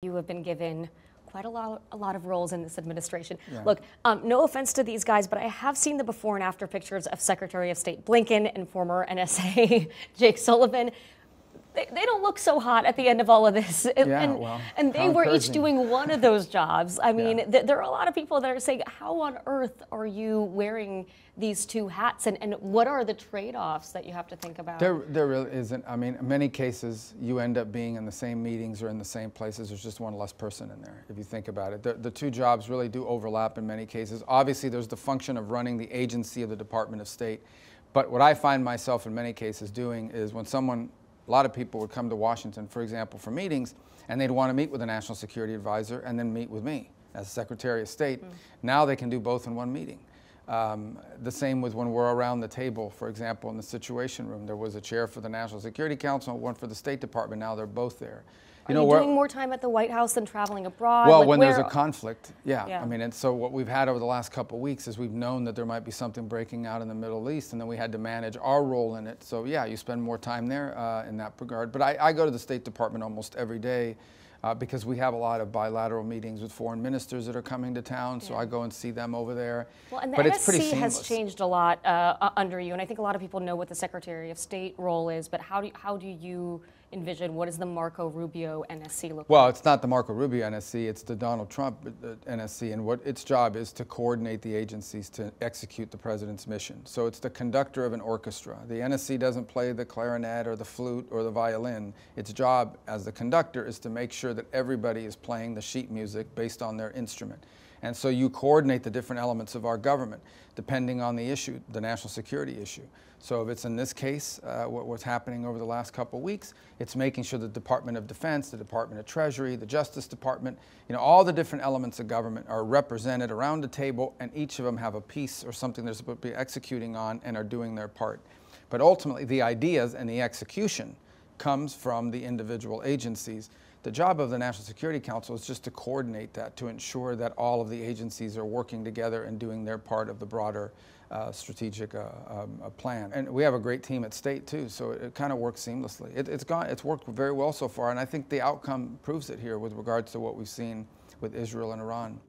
You have been given quite a lot of roles in this administration. Yeah. Look, no offense to these guys, but I have seen the before and after pictures of Secretary of State Blinken and former NSA Jake Sullivan. They don't look so hot at the end of all of this. And they were each doing one of those jobs. I mean, there are a lot of people that are saying, how on earth are you wearing these two hats? And what are the trade-offs that you have to think about? There really isn't. I mean, in many cases, you end up being in the same meetings or in the same places. There's just one less person in there, if you think about it. The two jobs really do overlap in many cases. Obviously, there's the function of running the agency of the Department of State. But what I find myself in many cases doing is when a lot of people would come to Washington, for example, for meetings, and they'd want to meet with a national security advisor and then meet with me as Secretary of State. Now they can do both in one meeting. The same with when we're around the table, for example, in the Situation Room. There was a chair for the National Security Council and one for the State Department. Now they're both there. Are you doing more time at the White House than traveling abroad? Well, when there's a conflict, yeah. I mean, and so what we've had over the last couple of weeks is we've known that there might be something breaking out in the Middle East, and then we had to manage our role in it. So yeah, you spend more time there in that regard. But I go to the State Department almost every day because we have a lot of bilateral meetings with foreign ministers that are coming to town, so I go and see them over there. Well, and the but it's pretty NSC seamless. has changed a lot under you, and I think a lot of people know what the Secretary of State role is, but how do you envision what does the Marco Rubio NSC look like? Well, it's not the Marco Rubio NSC, it's the Donald Trump NSC, and what its job is to coordinate the agencies to execute the president's mission. So it's the conductor of an orchestra. The NSC doesn't play the clarinet or the flute or the violin. Its job as the conductor is to make sure that everybody is playing the sheet music based on their instrument. And so you coordinate the different elements of our government depending on the issue, the national security issue. So if it's in this case, what's happening over the last couple of weeks, it's making sure the Department of Defense, the Department of Treasury, the Justice Department, all the different elements of government are represented around the table, and each of them have a piece or something they're supposed to be executing on and are doing their part. But ultimately, the ideas and the execution comes from the individual agencies. The job of the National Security Council is just to coordinate that, to ensure that all of the agencies are working together and doing their part of the broader strategic plan. And we have a great team at State too, so it kind of works seamlessly. It's worked very well so far, and I think the outcome proves it here with regards to what we've seen with Israel and Iran.